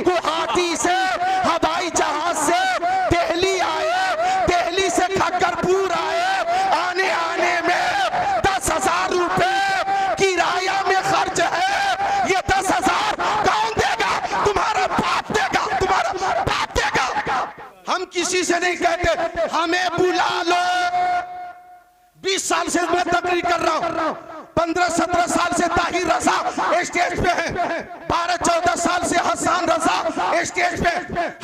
गुवाहाटी से हवाई जहाज से दिल्ली आए, दिल्ली से खक्करपुर आए, आने आने में 10,000 रुपए किराया में खर्च है। ये 10,000 कौन देगा? तुम्हारा बाप देगा, तुम्हारा बाप देगा। हम किसी से नहीं कहते हमें बुला लो। 20 साल से मैं तकरीर कर रहा हूं, 15-17 साल से ताहिर रजा स्टेज पे है, 12-14 साल से हसन रजा स्टेज पे।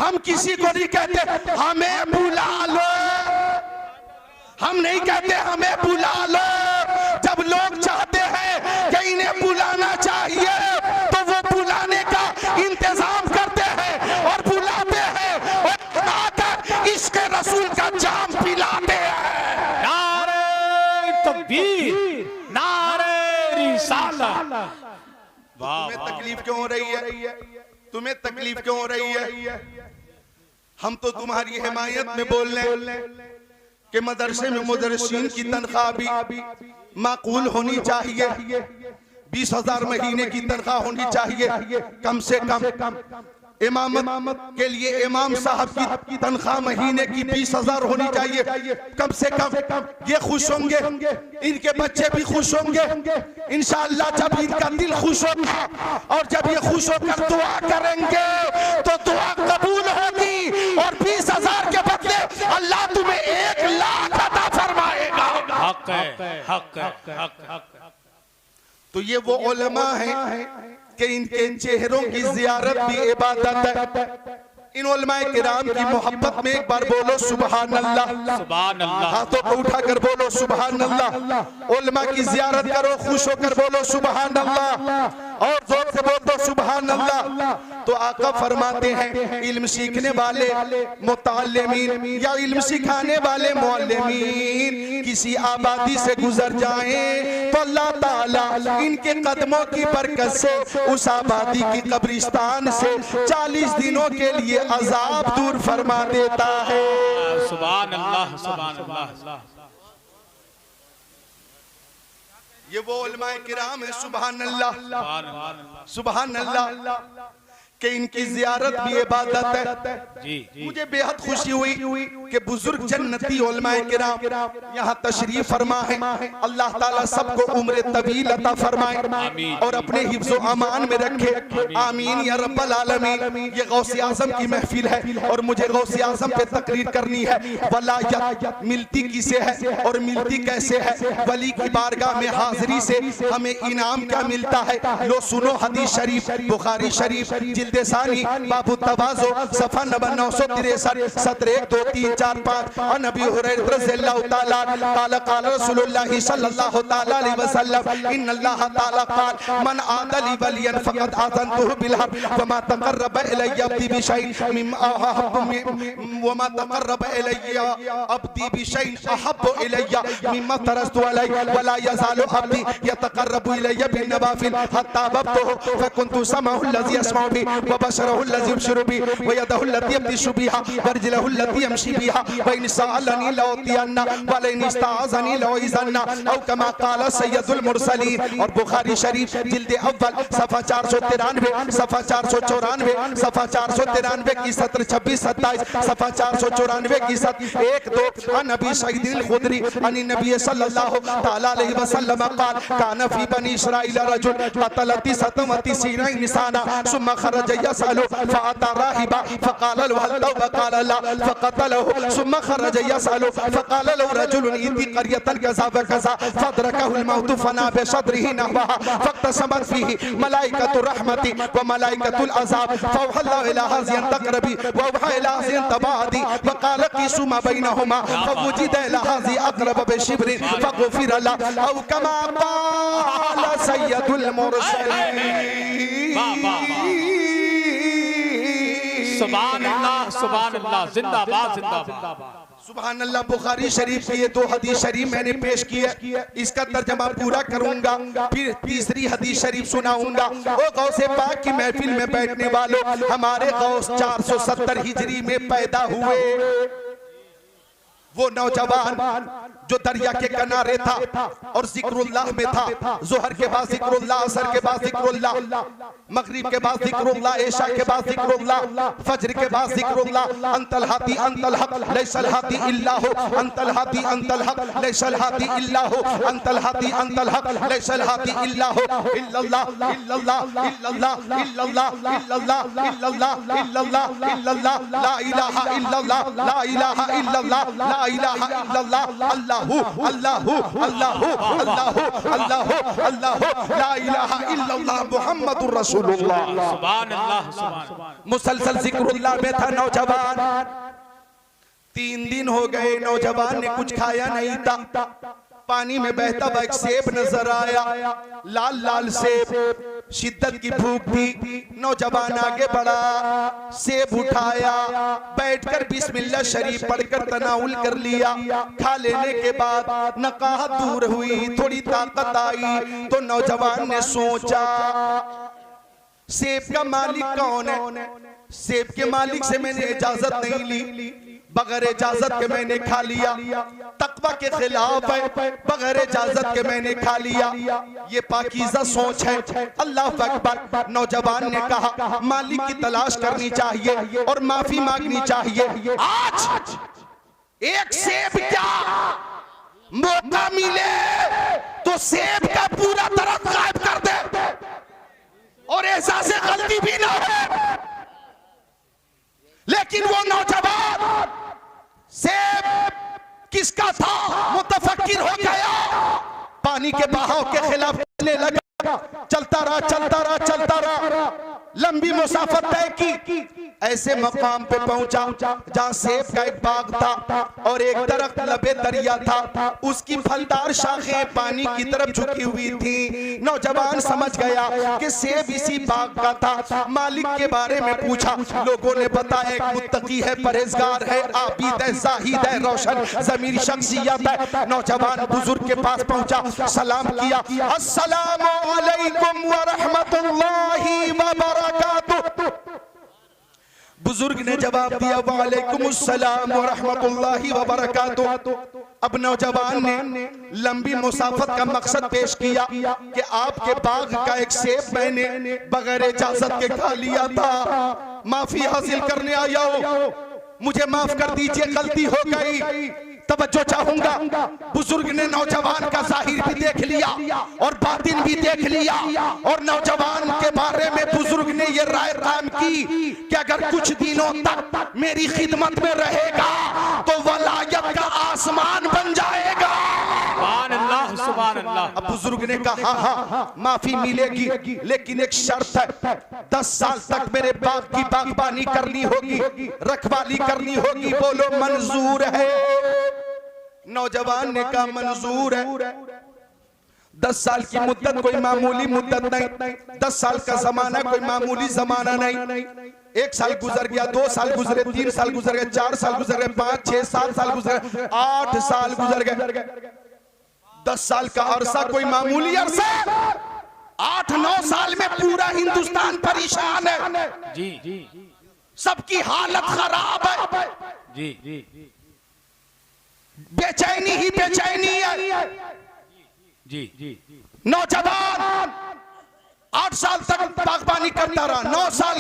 हम किसी को नहीं कहते हमें बुला लो, हम नहीं कहते हमें बुला लो। जब लोग चाहते हैं कि इन्हें बुलाना चाहिए तो वो बुलाने का इंतजाम करते हैं और बुलाते हैं और आकर इश्क रसूल का जाम पिलाते हैं। नारे तकबीर, नारे रिसालत। तुम्हें तकलीफ क्यों हो रही है? तुम्हें तकलीफ क्यों हो रही है? हम तो तुम्हारी हिमायत में बोल रहे कि मदरसे में मुदर्रिसीन की तनख्वाह भी माकूल होनी चाहिए। 20,000 महीने की तनख्वाह होनी चाहिए कम से कम। इमामत के लिए इमाम साहब की तनख्वाह महीने की 20,000 होनी चाहिए कम से कम। ये खुश होंगे, इनके बच्चे भी खुश होंगे इंशाअल्लाह। जब इनका दिल खुश होगा और जब ये खुश होकर दुआ करेंगे तो दुआ कबूल होगी और 20,000 के बदले अल्लाह तुम्हें 1 लाख अता फरमाएगा। हक है, हक है, हक है। तो ये वो उलमा हैं कि इनके चेहरों की जियारत भी इबादत है। इन उलमाए किराम की मोहब्बत में एक बार बोलो सुभान अल्लाह। सुभान अल्लाह। हाथों को उठाकर बोलो सुभान अल्लाह। उलमा की जियारत करो, खुश होकर बोलो सुभान अल्लाह और जोर से बोलो सुभान अल्लाह। तो आका फरमाते हैं इल्म सीखने वाले मुताल्लिमीन या इल्म सिखाने वाले मुअल्लिमीन किसी आबादी से गुजर जाएं तो अल्लाह ताला इनके कदमों की बरकत से उस आबादी की कब्रिस्तान से 40 दिनों के लिए अजाब दूर फरमा देता है। सुभान अल्लाह, सुभान अल्लाह। ये वो उलमाए किराम है सुभान अल्लाह, सुभान अल्लाह कि इनकी जियारत भी इबादत है। जी, जी। मुझे बेहद खुशी हुई कि बुजुर्ग जन्नती उलमाए किराम यहाँ तशरीफ फरमा है। अल्लाह ताला सबको उम्र तवील अता फरमाए और अपने हिफ्ज़ो अमान में रखे, आमीन या रब्बल आलमीन। ये गौसे आज़म की महफिल है और मुझे गौसे आज़म पे तकरीर करनी है। वलायत मिलती किसे है और मिलती कैसे है? वली की बारगाह में हाजिरी से हमें इनाम क्या मिलता है? लो सुनो हदीस शरीफ, बुखारी शरीफ जिल्द सानी बाबू तवाज़ो सफ़ा नंबर 963 सत्र 1 2 3 4 5 अन अबी हुरैरा रज़ियल्लाहु ताला क़ाल क़ाल रसूलुल्लाह सल्लल्लाहु ताला अलैहि वसल्लम इन्नल्लाह ताला क़ाल मन आदली वलियन फ़क़द आज़नतुहु बिल हक़ व मा तक़र्रब इलय्या अब्दी बिशैइन मिम्मा अहब्बु व मा तक़र्रब इलय्या अब्दी बिशैइन अहब्बु इलय्या मिम्मा तरस्तु अलैहि व ला यज़ालु अब्दी यतक़र्रबु इलय्या बिन नवाफिल हत्ता अहबब्तुहु फकुन्तु समअहु अल्लज़ी यस्मअु बिही व बशरहु अल्लज़ी युबशिरु बिही व यदहु अल्लती यब्तिशु बिहा व रिजलहु अल्लती यमशी बिहा व इन सअलनी लअतियन्ना व लइन इस्तअज़नी लअइज़न्ना औ कमा क़ाल सय्यदुल मुरसलीन। और बुखारी शरीफ जिल्द अव्वल सफ़ा 493 सफ़ा 494 सफ़ा 493 की सत्र 26-27 सफ़ा 494 की सत्र 1-2 अन अबी सईद अल खुदरी अन नबी सल्लल्लाहु तआला अलैहि वसल्लम क़ाल कान फी बनी इस्राईल रजुल क़तलती सतमती सीना इंसाना सुम्मा खरज यसअलु फअता राहिबा फक़ाल लहु हल तौबा क़ाल ला फक़तलहु सुम्मा खरज यसअलु फक़ाल लहु रजुल इति क़रयतन कज़ा व कज़ा फदरकहु अल मौत फना बिशद्रिही नहवहा फक़तसमत फीही मलाइकतुर रहमति व मलाइकतुल अज़ाब फअवहल्लाहु इला हाज़िन तक़रबी व अवहा इला हाज़िन तबादी व क़ाल क़ीसू मा बैनहुमा फवुजिद इला हाज़ि अक़रब बिशिब्रिन फग़ुफ़िर लहु औ कमा क़ाल सय्यदुल मुरसलीन। सुभान अल्लाह, सुभान अल्लाह। जिंदाबाद, जिंदाबाद। सुभान अल्लाह। बुखारी शरीफ की ये 2 हदीस शरीफ मैंने पेश की है, इसका तर्जमा पूरा करूंगा, फिर तीसरी हदीस शरीफ सुनाऊंगा। वो गौसे पाक की महफिल में बैठने वालों, हमारे गौस 470 हिजरी में पैदा हुए। वो नौजवान जो दरिया के किनारे था और जिक्रुल्लाह में था, जोहर के बाद जिक्रुल्लाह, असर के बाद जिक्रुल्लाह, मगरिब के बाद जिक्रुल्लाह, इशा के बाद जिक्रुल्लाह, फज्र के बाद जिक्रुल्लाह, अंतल हादी अंतल हक लैसल हादी इल्ला हु, अंतल हादी अंतल हक लैसल हादी इल्ला हु, अंतल हादी अंतल हक लैसल हादी इल्ला हु, इल्लल्लाह इल्लल्लाह इल्लल्लाह इल्लल्लाह इल्लल्लाह इल्लल्लाह इल्लल्लाह इल्लल्लाह ला इलाहा इल्लल्लाह ला इलाहा इल्लल्लाह ला इलाहा इल्लल्लाह अल्लाहु अल्लाहु अल्लाहु अल्लाहु अल्लाहु अल्लाहु ला इलाहा इल्लल्लाह मुहम्मदुर रसूलुल्लाह। सुभान अल्लाह सुभान अल्लाह। मुसलसल जिक्रुल्लाह में था नौजवान। 3 दिन हो गए नौजवान ने कुछ खाया नहीं था। पानी में बहता हुआ एक सेब नजर आया, लाल लाल सेब, शिद्दत की भूख थी। नौजवान आगे बढ़ा, सेब उठाया, बैठकर बिस्मिल्लाह शरीफ पढ़कर तनाउल कर लिया। खा लेने के बाद नकाहत दूर हुई, थोड़ी ताकत आई तो नौजवान ने सोचा सेब का मालिक कौन है? सेब के मालिक से मैंने इजाजत नहीं ली, बगैर इजाजत के मैंने खा लिया। तकवा के खिलाफ है, बगैर इजाजत के मैंने खा लिया। ये पाकीज़ा सोच है। अल्लाह अकबर। नौजवान ने कहा मालिक की तलाश करनी चाहिए और माफी मांगनी चाहिए। आज एक सेब क्या मौका मिले तो सेब का पूरा दरख्त गायब कर दे और एहसास गलती भी ना हो। लेकिन वो नौजवान सेब किसका था मुतफक्किर हो गया, पानी के बहाव के खिलाफ चलने लगा। चलता रहा चलता रहा चलता रहा, लंबी मुसाफत तय की। ऐसे मकाम पे पहुंचा जहां सेब का एक बाग था और एक दरख्त लबे दरिया था। उसकी फलदार शाखें पानी की तरफ झुकी हुई थी। नौजवान समझ गया कि सेब इसी बाग का था। मालिक के बारे में पूछा, लोगों ने बताया एक मुत्तकी है, परहेजगार है, आबिद है, जाहिद है, रोशन ज़मीर शख्सियत है। नौजवान बुजुर्ग के पास पहुंचा, सलाम किया, अस्सलामु अलैकुम व रहमतुल्लाहि व बरकातुहू। बुजुर्ग ने जवाब दिया वालेकुम अस्सलाम व रहमतुल्लाहि व बरकातुहू। अब नौजवान ने लंबी मुसाफत का मकसद पेश किया कि आपके बाग का एक सेब मैंने बगैर इजाजत के खा लिया था, माफी हासिल करने आया हूं, मुझे माफ कर दीजिए, गलती हो गई। तवज्जो चाहूंगा, बुजुर्ग ने नौजवान का जाहिर भी देख लिया और बातिन भी देख लिया और नौजवान के बारे में बुजुर्ग ने यह राय कायम की कि अगर कुछ दिनों तक मेरी खिदमत में रहेगा तो वलायत का आसमान बन जाएगा। सुभान अल्लाह सुभान अल्लाह। अब बुजुर्ग ने कहा हाँ माफी मिलेगी, लेकिन एक शर्त है, 10 साल तक मेरे बाग की बागबानी करनी होगी, रखवाली करनी होगी। बोलो मंजूर है? नौजवान ने कहा मंजूर है। 10 साल की मुद्दत कोई मामूली मुद्दत नहीं, 10 साल का जमाना कोई मामूली जमाना नहीं। 1 साल गुजर गया, 2 साल गुजरे, 3 साल गुजर गए, 4 साल गुजर गए, 5, 6, 7 साल गुजर गए, 8 साल गुजर गए। 10 साल का अरसा कोई मामूली अरसा, 8-9 साल में पूरा हिंदुस्तान परेशान है जी, सबकी हालत खराब है जी, बेचैनी ही बेचैनी है जी। नौजवान 8 साल तक बागबानी करता रहा, 9 साल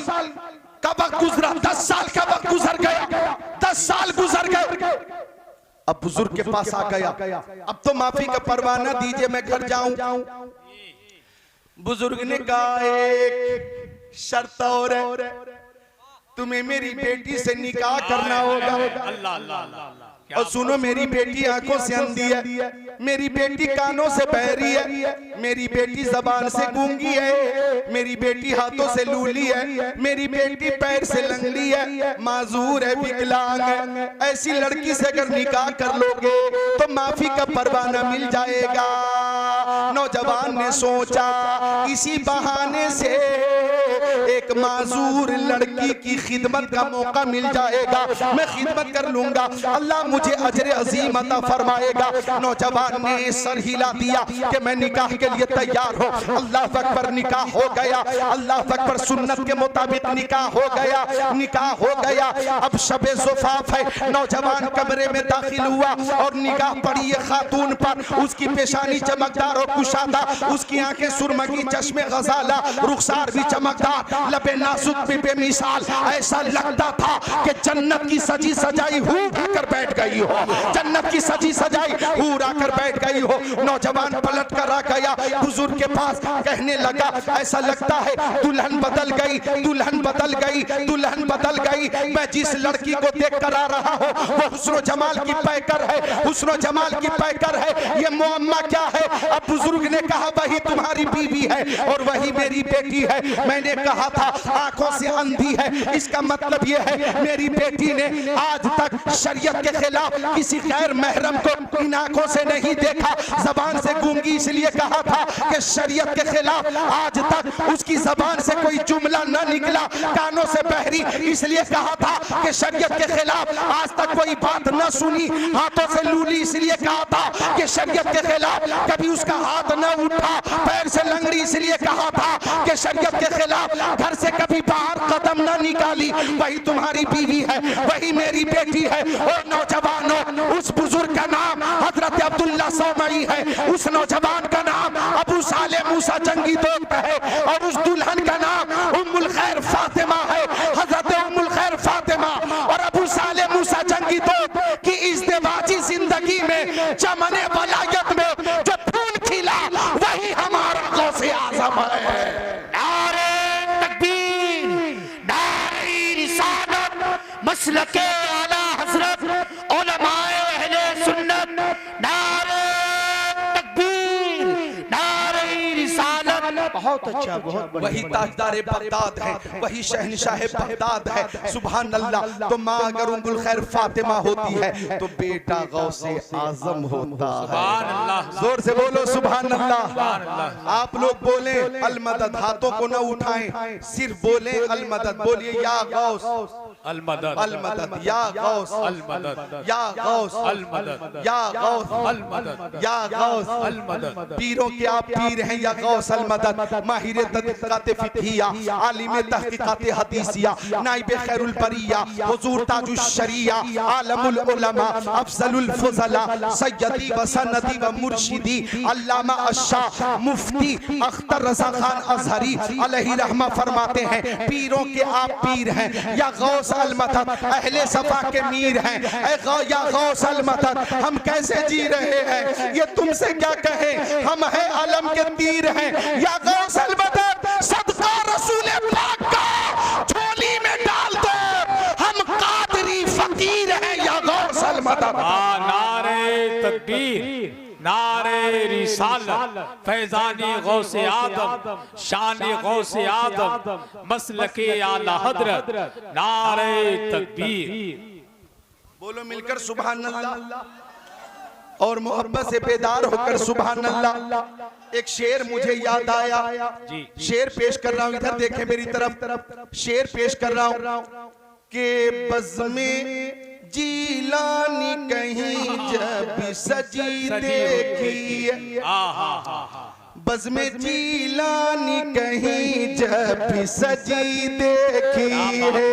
का वक्त गुजरा, 10 साल का वक्त गुजर गया, 10 साल गुजर गए। अब बुजुर्ग के पास आ गया, अब तो माफी का परवाना दीजिए, मैं घर जाऊं। बुजुर्ग ने कहा एक शर्त और है, तुम्हें मेरी बेटी से निकाह करना होगा। अल्लाह अल्लाह। और सुनो, मेरी बेटी आंखों से अंधी है, मेरी बेटी कानों से बहरी है, मेरी बेटी जबान से गूंगी है, मेरी बेटी हाथों से लूली है, मेरी बेटी पैर से लंगड़ी है, माजूर है, विकलांग है। ऐसी लड़की से अगर निकाह कर लोगे तो माफी का परवाना मिल जाएगा। नौजवान ने सोचा इसी बहाने से एक माजूर लड़की की खिदमत का मौका मिल जाएगा, मैं खिदमत कर लूंगा, अल्लाह मुझे अजर अजीम अता फरमाएगा। नौजवान ने सर हिला दिया कि मैं निकाह के लिए तैयार हूँ। अल्लाह अकबर, निकाह हो गया। अल्लाह अकबर, सुन्नत के मुताबिक निकाह हो गया, निकाह हो गया। अब शबे ज़ुफ़ाफ़ है, नौजवान कमरे में दाखिल हुआ और निगाह पड़ी है खातून पर। उसकी पेशानी चमकदार और कुशादा, उसकी आंखें सुरमगी, चश्मे गजाला, रुखसार भी चमकदार, लबे नाजुक भी बेमिसाल। ऐसा लगता था कि जन्नत की सजी सजाई हूर आकर बैठ गई हो, जन्नत की सजी सजाई हूर आकर बैठ गई हो। नौजवान पलट कर आ गया हुजूर के पास, कहने लगा ऐसा लगता है दुल्हन बदल गई, दुल्हन बदल गई, दुल्हन बदल गई। मैं जिस लड़की को देख कर आ रहा हूँ वो हुस्न जमाल की पैकर है, हुस्न जमाल की पैकर है। ये मुअम्मा क्या है? अब बुजुर्ग ने कहा वही तुम्हारी बीवी है और वही मेरी बेटी है। मैंने कहा था आंखों से अंधी है, इसका मतलब ये है मेरी बेटी ने आज तक शरीयत के खिलाफ किसी गैर महरम को इन आंखों से नहीं देखा। जबान से गूंगी इसलिए कहा था कि शरीयत के खिलाफ आज तक उसकी जबान से कोई जुमला न निकला। कानों से बहरी इसलिए कहा था कि शरीयत के खिलाफ आज तक कोई बात न सुनी। हाथों से लूली इसलिए कहा था कि शरीयत के खिलाफ कभी उसका हाथ न उठा। पैर से लंगड़ी इसलिए कहा था कि शरीयत के खिलाफ घर से कभी बाहर कदम न निकाली। वही तुम्हारी बीवी है, वही मेरी बेटी है। और नौजवानों, उस बुजुर्ग का नाम हजरत अब्दुल्ला सौमई है, उस नौजवान का नाम अबू साले मूसा जंगी दोस्त है और उस दुल्हन का नाम उम्मुल खैर फातिमा है, हजरत उम्मुल खैर फातिमा। और अबू साले मूसा जंगी दोस्त की इज़्दिवाजी जिंदगी में चमने वलायत में जो खून खिला वही हमारा गौसे आज़म है। नारे तकबीर, नारे रिसालत, मसलके आला हज़रत, उलमाए अहले सुन्नत। नारे तकबीर, नारे रिसालत। बहुत अच्छा, बहुत बढ़िया। वही ताजदार बगदाद है, वही शहनशाह बगदाद है। सुभान अल्लाह। तो माँ अगर उम्मुल खैर फातिमा होती है तो बेटा गौसे आजम होता है। जोर से बोलो सुभान अल्लाह। आप लोग बोले अल मदद, हाथों को न उठाएं, सिर्फ बोले अल मदद। बोलिए या गौस अल मदद, अल मदद, या गौस अल मदद, या गौस अल मदद, या गौस अल मदद, या गौस अल मदद। पीरों के आप पीर हैं या गौस अल मदद। माहिर तहक़ीक़ात फ़िक़हिया, आलिम तहक़ीक़ात हदीसिया, नाइब खैरुल बरिया, हुज़ूर ताजुश शरिया, आलमुल उलमा, अफ़ज़लुल फ़ुज़ला, सय्यदी व सनदी व मुर्शिदी, अल्लामा अश्शाह मुफ्ती अख्तर रज़ा खान अज़हरी अलैहि रहमा फरमाते हैं पीरों के आप पीर हैं या गौस अल मदद, अहले सफा के मीर हैं। या गौस अल मदद, हम कैसे जी रहे हैं ये तुमसे क्या कहें, हम हैं आलम के तीर हैं। या गौस अल मदद, सदका रसूल पाक का झोली में डाल दो, हम कादरी फकीर हैं। या गौस अल मदद। नारे तकबीर, नारे रिसालत, फैजानी गौसे आदम, शानी गौसे आदम, मसलके आला हजरत। नारे तकबीर। बोलो मिलकर सुभान अल्लाह और मोहब्बत से बेदार होकर सुभान अल्लाह। एक शेर मुझे याद आया, शेर पेश कर रहा हूं, इधर देखें मेरी तरफ। शेर पेश कर रहा हूं कि बज़्मे जीलानी कहीं जब सजी देखी, बज़्मे जीलानी कहीं जब सजी देखी है,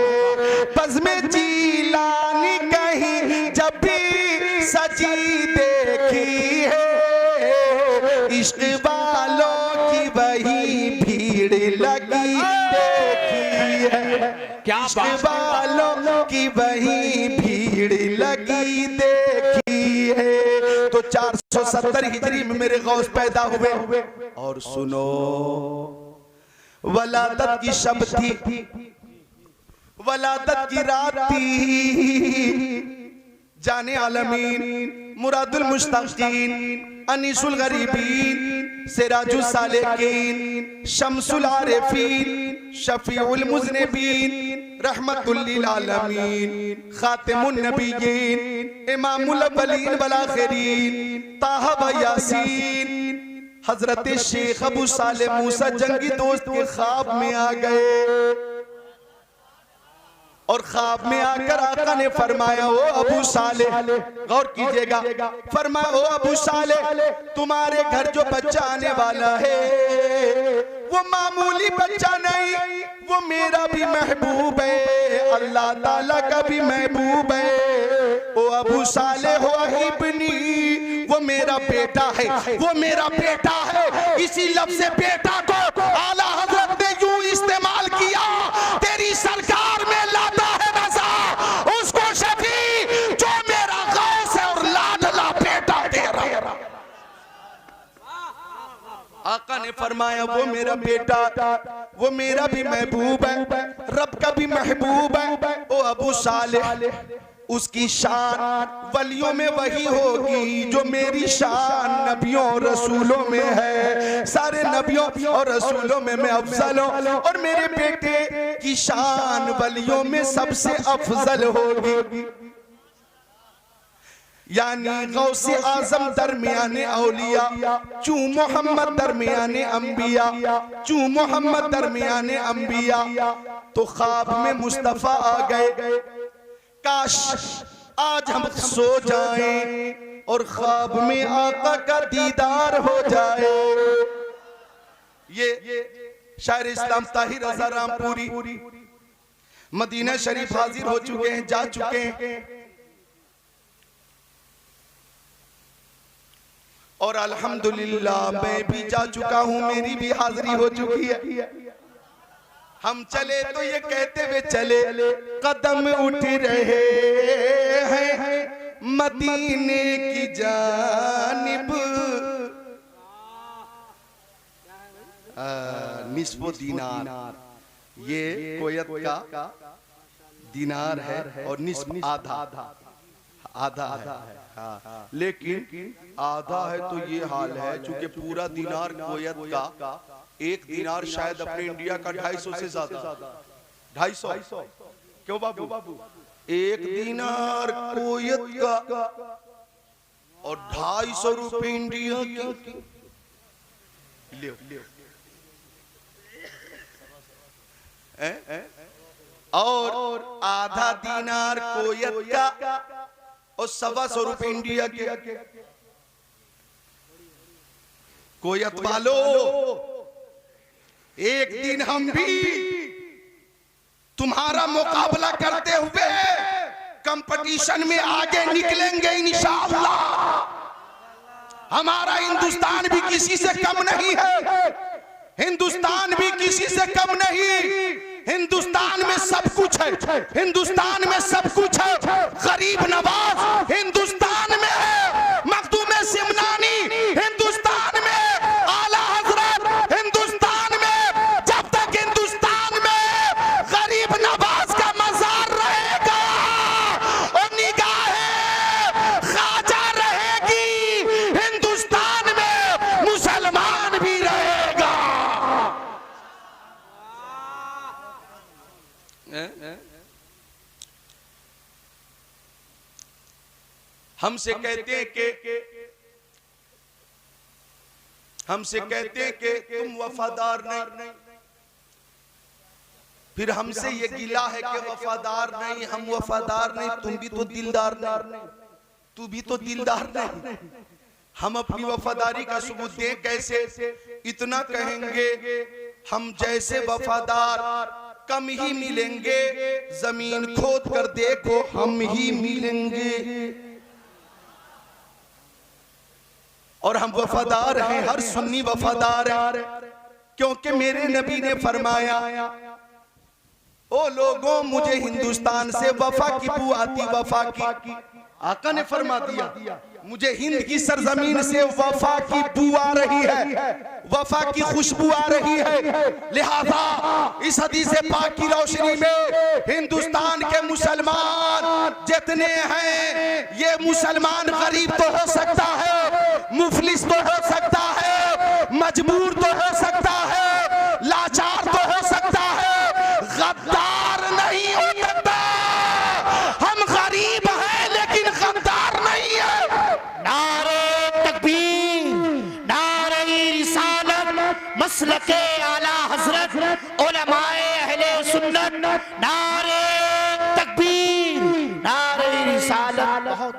बज़्मे जीलानी कहीं जब भी सजी देखी है। इश्क वालों की वही भीड़ लगी देखी है, क्या इश्क वालों की वही भीड़ लगी देखी है। तो 470 हिजरी में मेरे गौस पैदा हुए। और सुनो, वलादत की शब थी, वलादत की रात थी। जाने आलमीन, मुरादुल मुश्ताकीन, अनीसुल गरीबीन, सिराजुल सालिकीन, शम्सुल आरिफीन, शफीउल मुज़निबीन, रहमतुल लिल आलमीन, खातिमुन नबिय्यीन, इमामुल अव्वलीन वल आखिरीन, ताहा व यासीन, हजरत शेख अबू साले मूसा जंगी दोस्त के ख्वाब में आ गए और ख्वाब में आकर आका ने फरमाया, ओ अबू साले, गौर कीजिएगा, फरमाया ओ अबू साले, तुम्हारे घर जो बच्चा आने वाला है वो मामूली बच्चा नहीं, वो मेरा भी महबूब है, अल्लाह ताला का भी महबूब है। ओ अबू साले हो इब्नी, वो मेरा बेटा है, वो मेरा बेटा है। इसी लफ्ज़ से बेटा को आला हजरत ने यूं इस्तेमाल किया, तेरी सरकार में लाता है नज़ा उसको शफी जो मेरा गौस है और लाडला बेटा तेरा। आका ने फरमाया वो मेरा बेटा, वो मेरा भी महबूब है, रब का भी महबूब है। ओ अबू साले, उसकी शान वलियों में वही होगी जो मेरी शान नबियों और रसूलों में है। सारे नबियों और रसूलों में मैं अफजल हूँ और मेरे बेटे की शान वलियों में सबसे अफजल होगी। यानी गौसे आजम दरमियाने औलिया, चू मोहम्मद दरमियाने अंबिया, चू मोहम्मद दरमियाने अंबिया। तो ख्वाब में मुस्तफा आ गए, काश आज हम सो जाएं और ख्वाब में आका का दीदार हो जाए। ये शायर इस्लाम ताहिर रज़ा रामपुरी मदीना शरीफ हाजिर हो चुके हैं, जा चुके हैं और अल्हम्दुलिल्लाह मैं भी जा चुका हूं, मेरी भी हाजिरी हो चुकी है। हम चले तो ये कहते हुए चले, कदम उठ रहे हैं मदीने की जानिब। निस्फो दीनार, ये कोयत का दीनार है और निस्फ आधा है। हाँ, लेकिन आधा है तो ये हाल है, चूंकि पूरा दीनार कोयत का, एक दीनार शायद अपने इंडिया का 250 से ज्यादा, 250 क्यों बाबू? एक दीनार कोयत का और 250 रुपए इंडिया की। और आधा दीनार कोयत का और 125 रुपए इंडिया के। कोयत वालों, एक दिन हम भी तुम्हारा मुकाबला करते हुए कंपटीशन में आगे निकलेंगे इंशाअल्लाह। हमारा हिंदुस्तान भी किसी से कम नहीं है, हिंदुस्तान भी किसी से कम नहीं। हिंदुस्तान में सब कुछ है, हिंदुस्तान में सब कुछ है। गरीब नवाज हिंदुस्तान में है, मखदूम सिमनानी हिंदुस्तान में, आला हजरत हिंदुस्तान में। जब तक हिंदुस्तान में गरीब नवाज का मजार रहेगा और निगाहें ख्वाजा रहेगी, हिंदुस्तान में मुसलमान भी रहेगा। हमसे कहते हैं कि तुम वफादार नहीं, फिर हमसे ये गिला है कि वफादार नहीं, हम वफादार नहीं, तुम भी तो दिलदार नहीं, तू भी तो दिलदार नहीं। हम अपनी वफादारी का सबूत दें कैसे? इतना कहेंगे, हम जैसे वफादार कम ही मिलेंगे, जमीन खोद कर देखो हम ही मिलेंगे। और हम वफादार हैं, हर सुन्नी वफादार है, क्योंकि मेरे नबी ने फरमाया, ओ लोगों मुझे हिंदुस्तान से वफा की बू आती, वफा की। आका ने फरमा दिया मुझे हिंद की सरजमीन से वफा की बू आ रही है, वफा की खुशबू आ रही है। लिहाजा इस हदीस पाक की रोशनी में हिंदुस्तान के मुसलमान जितने हैं, ये मुसलमान गरीब तो हो सकता है, मुफलिस तो हो सकता है, मजबूर तो हो सकता है, लाचार तो हो सकता है, गद्दार नहीं हो सकता। हम गरीब हैं लेकिन गद्दार नहीं है। नारे तकबीर, नारे मसलके आला हजरत उलमाए अहले सुन्नत नारे तकबीर नारे रिसालत। बहुत